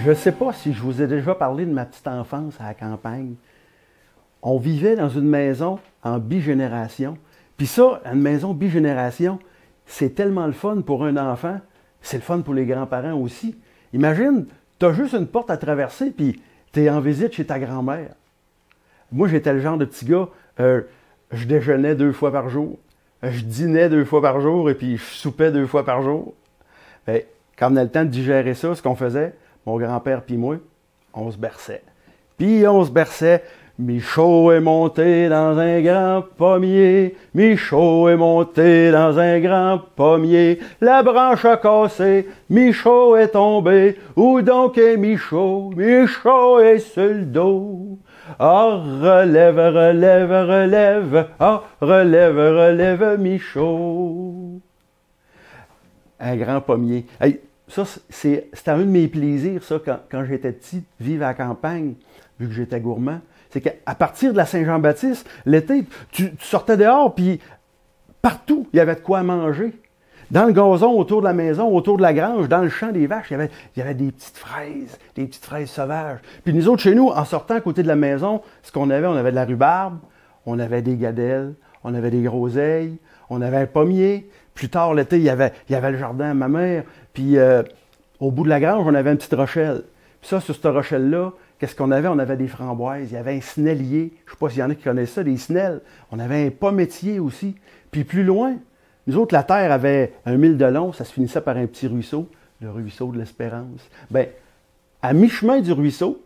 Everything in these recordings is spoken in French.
Je ne sais pas si je vous ai déjà parlé de ma petite enfance à la campagne. On vivait dans une maison en bigénération. Puis ça, une maison bigénération, c'est tellement le fun pour un enfant, c'est le fun pour les grands-parents aussi. Imagine, tu as juste une porte à traverser, puis tu es en visite chez ta grand-mère. Moi, j'étais le genre de petit gars, je déjeunais 2 fois par jour, je dînais 2 fois par jour, et puis je soupais 2 fois par jour. Bien, quand on a le temps de digérer ça, ce qu'on faisait, mon grand-père puis moi, on se berçait. Puis on se berçait. Michaud est monté dans un grand pommier, Michaud est monté dans un grand pommier, la branche a cassé, Michaud est tombé, où donc est Michaud? Michaud est sur le dos. Ah, relève, relève, relève, ah, relève, relève, Michaud. Un grand pommier. Hey, ça, c'était un de mes plaisirs, ça, quand j'étais petit, vivre à la campagne, vu que j'étais gourmand. C'est qu'à partir de la Saint-Jean-Baptiste, l'été, tu sortais dehors, puis partout, il y avait de quoi manger. Dans le gazon, autour de la maison, autour de la grange, dans le champ des vaches, il y avait des petites fraises sauvages. Puis nous autres, chez nous, en sortant à côté de la maison, ce qu'on avait, on avait de la rhubarbe, on avait des gadelles, on avait des groseilles, on avait un pommier. Plus tard, l'été, il y avait le jardin à ma mère. Puis au bout de la grange, on avait une petite rochelle. Puis ça, sur cette rochelle-là, qu'est-ce qu'on avait? On avait des framboises, il y avait un snellier. Je ne sais pas s'il y en a qui connaissent ça, des snelles. On avait un pometier aussi. Puis plus loin, nous autres, la terre avait 1 mille de long, ça se finissait par un petit ruisseau, le ruisseau de l'Espérance. Bien, à mi-chemin du ruisseau,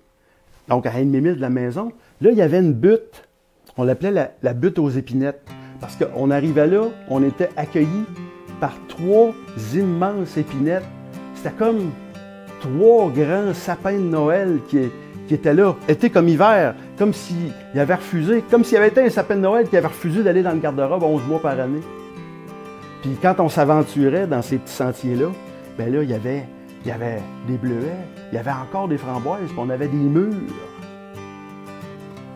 donc à 1 demi-mille de la maison, là, il y avait une butte. On l'appelait la butte aux épinettes. Parce qu'on arrivait là, on était accueillis par 3 immenses épinettes. C'était comme 3 grands sapins de Noël qui étaient là, été comme hiver, comme s'il avait refusé, comme s'il y avait été un sapin de Noël qui avait refusé d'aller dans le garde-robe 11 mois par année. Puis quand on s'aventurait dans ces petits sentiers-là, bien là, il y avait des bleuets, il y avait encore des framboises, puis on avait des mûres.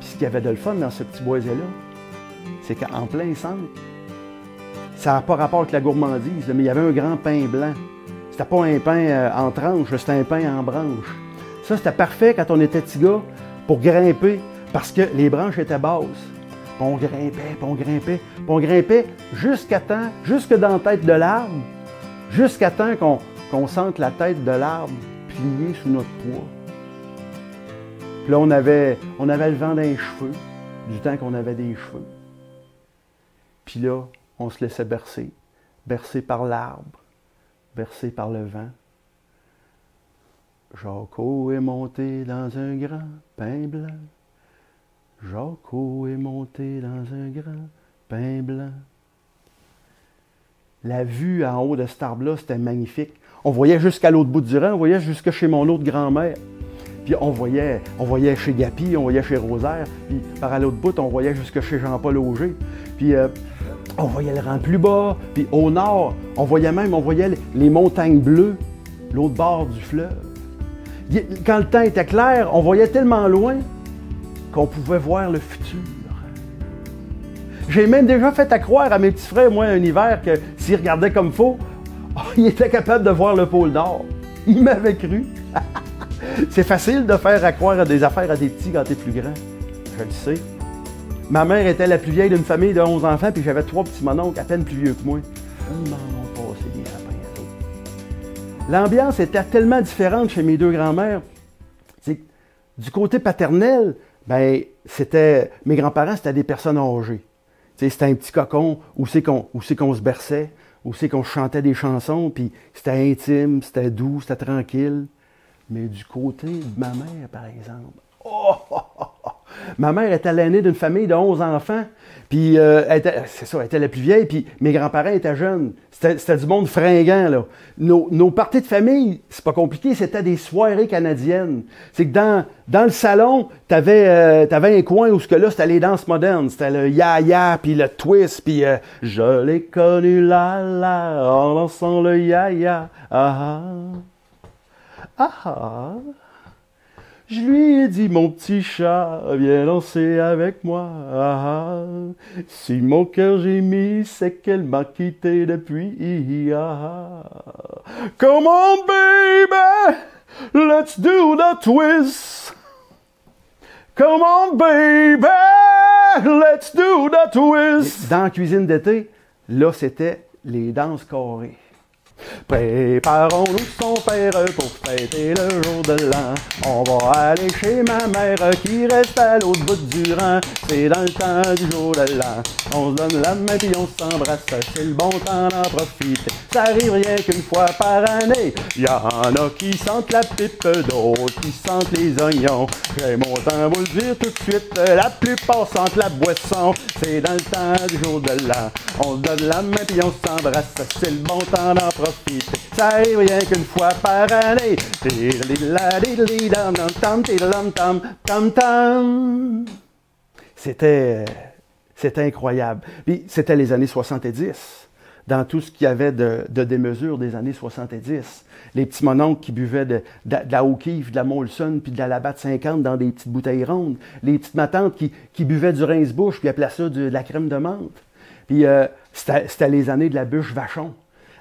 Puis ce qu'il y avait de le fun dans ce petit boisé-là, c'est qu'en plein centre, ça n'a pas rapport avec la gourmandise, mais il y avait un grand pain blanc. C'était pas un pain en tranche, c'était un pain en branche. Ça, c'était parfait quand on était petit gars pour grimper, parce que les branches étaient basses. Puis on grimpait, puis on grimpait, puis on grimpait jusque dans la tête de l'arbre, jusqu'à temps qu'on sente la tête de l'arbre pliée sous notre poids. Puis là, on avait le vent dans les cheveux, du temps qu'on avait des cheveux. Puis là, on se laissait bercer, bercé par l'arbre, bercé par le vent. Jaco est monté dans un grand pain blanc. Jaco est monté dans un grand pain blanc. La vue en haut de cet arbre-là, c'était magnifique. On voyait jusqu'à l'autre bout du rang, on voyait jusque chez mon autre grand-mère. Puis on voyait chez Gapi, on voyait chez Rosaire, puis par l'autre bout, on voyait jusque chez Jean-Paul Auger. Puis on voyait le rang plus bas, puis au nord, on voyait les montagnes bleues, l'autre bord du fleuve. Quand le temps était clair, on voyait tellement loin qu'on pouvait voir le futur. J'ai même déjà fait à croire à mes petits frères, moi, un hiver, que s'ils regardaient comme faux, ils étaient capables de voir le pôle Nord. Ils m'avaient cru. C'est facile de faire à croire à des affaires à des petits quand t'es plus grand. Je le sais. Ma mère était la plus vieille d'une famille de 11 enfants, puis j'avais 3 petits mononcles à peine plus vieux que moi. Ils m'en ont passé des sapins à d'autres. L'ambiance était tellement différente chez mes 2 grands-mères. Du côté paternel, ben, mes grands-parents, c'était des personnes âgées. C'était un petit cocon où c'est qu'on se berçait, où c'est qu'on chantait des chansons, puis c'était intime, c'était doux, c'était tranquille. Mais du côté de ma mère, par exemple, ma mère était l'aînée d'une famille de 11 enfants, puis elle était la plus vieille, puis mes grands-parents étaient jeunes. C'était du monde fringant, là. Nos parties de famille, c'est pas compliqué, c'était des soirées canadiennes. C'est que dans le salon, t'avais un coin où c'était les danses modernes. C'était le ya-ya, puis le twist, puis je l'ai connu là, en dansant le ya-ya, ah ah, ah. Je lui ai dit, mon petit chat, viens danser avec moi. Ah, ah. Si mon cœur gémit, c'est qu'elle m'a quitté depuis. Ah, ah. Come on, baby, Let's do the twist. Come on, baby, let's do the twist. Dans la cuisine d'été, là, c'était les danses carrées. Préparons-nous son père pour fêter le jour de l'an. On va aller chez ma mère qui reste à l'autre bout du rang. C'est dans le temps du jour de l'an. On se donne la main puis on s'embrasse. C'est le bon temps d'en profiter. Ça arrive rien qu'une fois par année. Y en a qui sentent la pipe, d'autres qui sentent les oignons. J'ai mon temps vous le dire tout de suite. La plupart sentent la boisson. C'est dans le temps du jour de l'an. On se donne la main puis on s'embrasse. C'est le bon temps d'en profiter. Ça arrive rien qu'une fois par année. C'était incroyable. Puis c'était les années 70. Dans tout ce qu'il y avait de démesure des années 70. Les petits mononcles qui buvaient de la O'Keeffe, de la Molson, puis de la Labatt 50 dans des petites bouteilles rondes. Les petites matantes qui buvaient du rince-bouche, puis appelaient ça de la crème de menthe. Puis c'était les années de la bûche Vachon.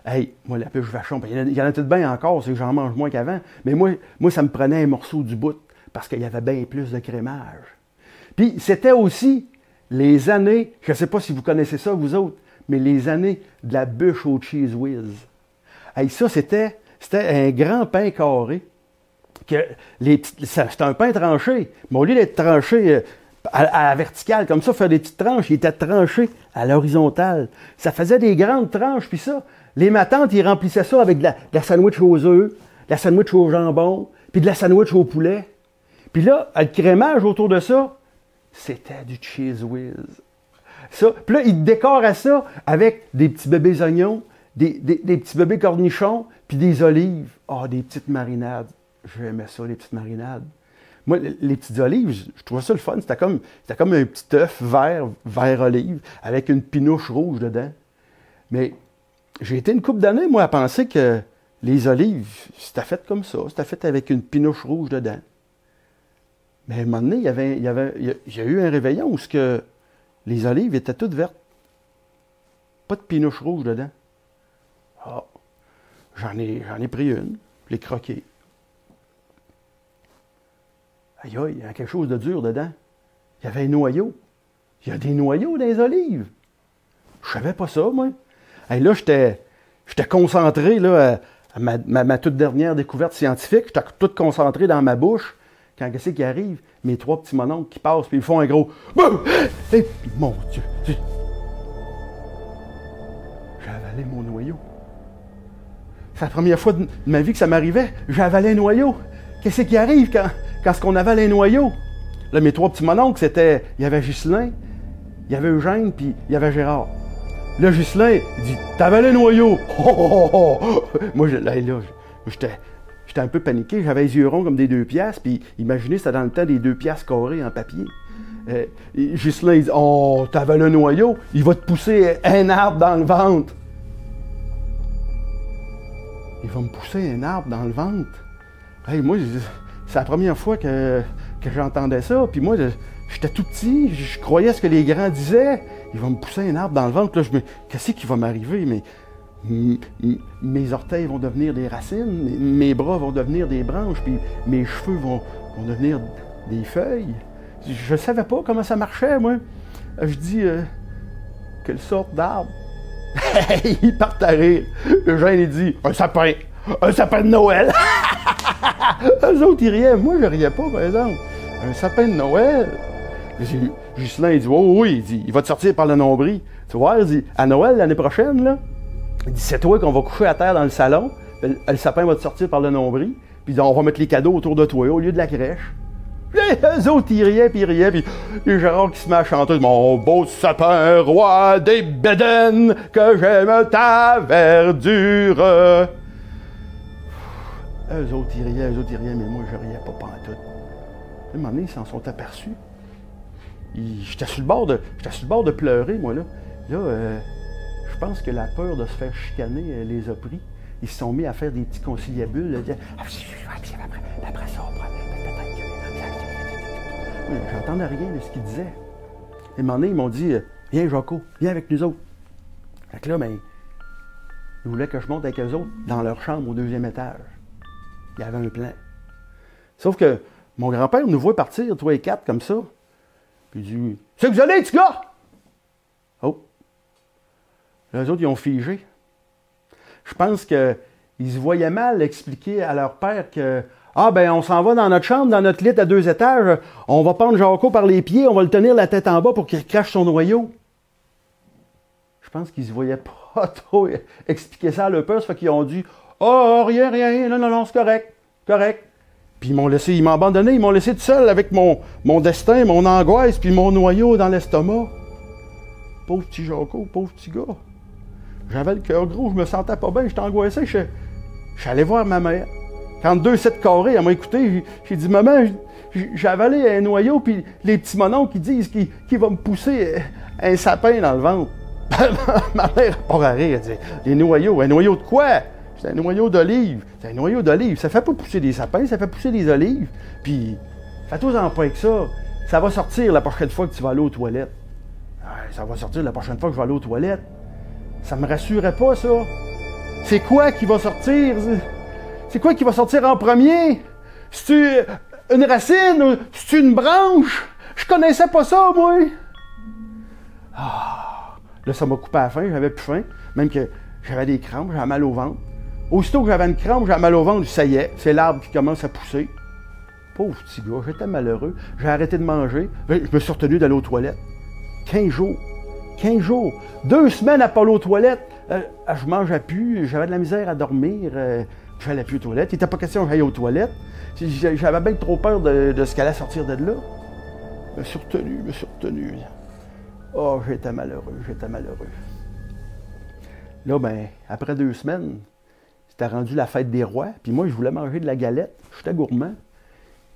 Hey, moi, la bûche Vachon, il y en a tout bien encore, c'est que j'en mange moins qu'avant. Mais moi, ça me prenait un morceau du bout, parce qu'il y avait bien plus de crémage. Puis c'était aussi les années, je ne sais pas si vous connaissez ça, vous autres, mais les années de la bûche au Cheese Whiz. Hey, ça, c'était un grand pain carré. C'était un pain tranché, mais au lieu d'être tranché à la verticale, comme ça, faire des petites tranches, il était tranché à l'horizontale. Ça faisait des grandes tranches, puis ça, les matantes, ils remplissaient ça avec de la sandwich aux œufs, de la sandwich au jambon, puis de la sandwich au poulet. Puis là, le crémage autour de ça, c'était du Cheese Whiz. Ça, puis là, ils décoraient ça avec des petits bébés oignons, des petits bébés cornichons, puis des olives. Ah, des petites marinades. J'aimais ça, les petites marinades. Moi, les petites olives, je trouvais ça le fun. C'était comme un petit œuf vert olive, avec une pinouche rouge dedans. Mais j'ai été une couple d'années, moi, à penser que les olives, c'était fait comme ça. C'était fait avec une pinouche rouge dedans. Mais à un moment donné, il y a eu un réveillon où les olives étaient toutes vertes. Pas de pinouche rouge dedans. Ah, j'en ai pris une, je l'ai croquée. Aïe, aïe, il y a quelque chose de dur dedans. Il y avait un noyau. Il y a des noyaux dans les olives. Je savais pas ça, moi. Et là, j'étais concentré là, à ma toute dernière découverte scientifique. J'étais tout concentré dans ma bouche. Quand qu'est-ce qui arrive? Mes trois petits mononcles qui passent, puis ils font un gros... Et puis, mon Dieu! J'ai avalé mon noyau. C'est la première fois de ma vie que ça m'arrivait. J'ai avalé un noyau. Qu'est-ce qui arrive quand on avale un noyau? Là, mes trois petits mononcles, il y avait Ghislain, il y avait Eugène, puis il y avait Gérard. Là, Ghislain, il dit « T'as avalé un noyau! » Moi, j'étais un peu paniqué. J'avais les yeux ronds comme des 2 piastres, puis imaginez, c'était dans le temps des 2 piastres carrés en papier. Ghislain, il dit « Oh, t'as avalé un noyau, il va te pousser un arbre dans le ventre. » Il va me pousser un arbre dans le ventre. Hey, moi, c'est la première fois que j'entendais ça. Puis moi, j'étais tout petit, je croyais ce que les grands disaient. Il va me pousser un arbre dans le ventre. Là, qu'est-ce qui va m'arriver? Mes orteils vont devenir des racines, mes bras vont devenir des branches, puis mes cheveux vont devenir des feuilles. Je ne savais pas comment ça marchait, moi. Je dis, quelle sorte d'arbre? Il part à rire. Eugène, il dit, un sapin de Noël. Eux autres, ils riaient. Moi, je riais pas, par exemple. Un sapin de Noël. Ghislain, il dit, oui, il dit, il va te sortir par le nombril. Tu vois, il dit, à Noël, l'année prochaine, là, il dit, c'est toi qu'on va coucher à terre dans le salon. Le sapin va te sortir par le nombril. Puis on va mettre les cadeaux autour de toi, au lieu de la crèche. Puis eux autres, ils riaient, puis Gérard qui se met à chanter, mon beau sapin, roi des bédaines, que j'aime ta verdure. Eux autres, ils riaient, mais moi, je riais pas pantoute. À un moment donné, ils s'en sont aperçus. J'étais sur le bord de pleurer, moi, là. Là, je pense que la peur de se faire chicaner les a pris. Ils se sont mis à faire des petits conciliabules. Là, après ça, j'entendais rien de ce qu'ils disaient. Et à un moment donné, ils m'ont dit, viens, Jaco, viens avec nous autres. Fait que là, ben, ils voulaient que je monte avec eux autres dans leur chambre au 2e étage. Il y avait un plan. Sauf que mon grand-père nous voit partir, 3 et 4, comme ça. Puis il dit, c'est que vous allez, petit gars? Oh. Les autres, ils ont figé. Je pense qu'ils se voyaient mal expliquer à leur père que ah, ben, on s'en va dans notre chambre, dans notre lit à 2 étages, on va prendre Jaco par les pieds, on va le tenir la tête en bas pour qu'il crache son noyau. Je pense qu'ils se voyaient pas trop expliquer ça à leur père, ça fait qu'ils ont dit oh, rien, rien, non, non, non, c'est correct, correct. Puis ils m'ont abandonné, ils m'ont laissé tout seul avec mon destin, mon angoisse, puis mon noyau dans l'estomac. Pauvre petit Jaco, pauvre petit gars. J'avais le cœur gros, je me sentais pas bien, j'étais angoissé, je suis allé voir ma mère. Quand 2,7 carrés, elle m'a écouté, j'ai dit, maman, j'ai avalé un noyau, puis les petits mononcles qui disent qu'il va me pousser un sapin dans le ventre. Ma mère a pas rire, elle dit, les noyaux, un noyau de quoi? C'est un noyau d'olive. C'est un noyau d'olive. Ça fait pas pousser des sapins, ça fait pousser des olives. Puis, fais-toi-en pas avec ça. Ça va sortir la prochaine fois que tu vas aller aux toilettes. Ça va sortir la prochaine fois que je vais aller aux toilettes. Ça me rassurait pas, ça. C'est quoi qui va sortir? C'est quoi qui va sortir en premier? C'est-tu une racine ou c'est-tu une branche? Je connaissais pas ça, moi. Ah, là, ça m'a coupé à la faim, j'avais plus faim. Même que j'avais des crampes, j'avais mal au ventre. Aussitôt que j'avais une crampe, j'avais mal au ventre, ça y est, c'est l'arbre qui commence à pousser. Pauvre petit gars, j'étais malheureux. J'ai arrêté de manger. Je me suis retenu d'aller aux toilettes. 15 jours. 15 jours. 2 semaines à pas aller aux toilettes. Je mangeais plus, j'avais de la misère à dormir. Je n'allais plus aux toilettes. Il n'était pas question que j'aille aux toilettes. J'avais bien trop peur de ce qu'elle allait sortir de là. Je me suis retenu. Oh, j'étais malheureux. Là, ben, après 2 semaines, c'était rendu la fête des rois. Puis moi, je voulais manger de la galette. J'étais gourmand.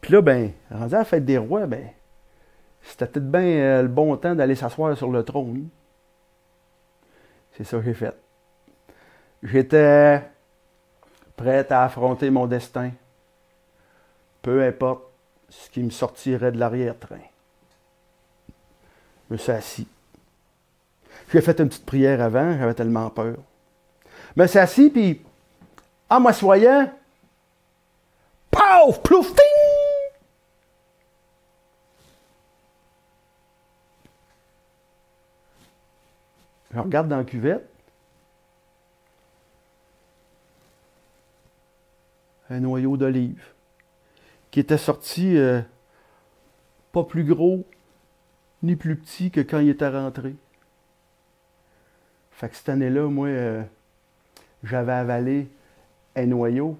Puis là, ben, rendu à la fête des rois, ben, c'était peut-être bien le bon temps d'aller s'asseoir sur le trône. C'est ça que j'ai fait. J'étais prêt à affronter mon destin. Peu importe ce qui me sortirait de l'arrière-train. Je me suis assis. J'ai fait une petite prière avant, j'avais tellement peur. Je me suis assis, puis en m'assoyant, paf, plouf, ting! Je regarde dans la cuvette. Un noyau d'olive qui était sorti pas plus gros ni plus petit que quand il était rentré. Fait que cette année-là, moi, j'avais avalé un noyau.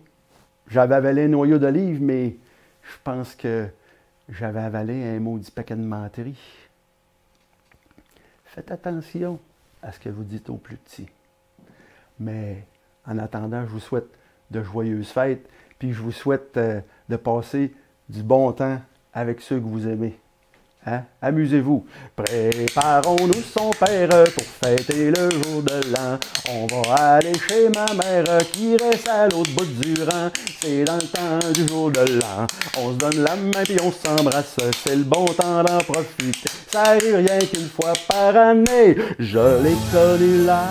J'avais avalé un noyau d'olive, mais je pense que j'avais avalé un maudit paquet de menteries. Faites attention à ce que vous dites aux plus petits. Mais en attendant, je vous souhaite de joyeuses fêtes, puis je vous souhaite de passer du bon temps avec ceux que vous aimez. Hein? Amusez-vous. Préparons-nous son père pour fêter le jour de l'an. On va aller chez ma mère qui reste à l'autre bout du rang. C'est dans le temps du jour de l'an. On se donne la main puis on s'embrasse. C'est le bon temps d'en profiter. Ça arrive rien qu'une fois par année. Je l'ai connu là.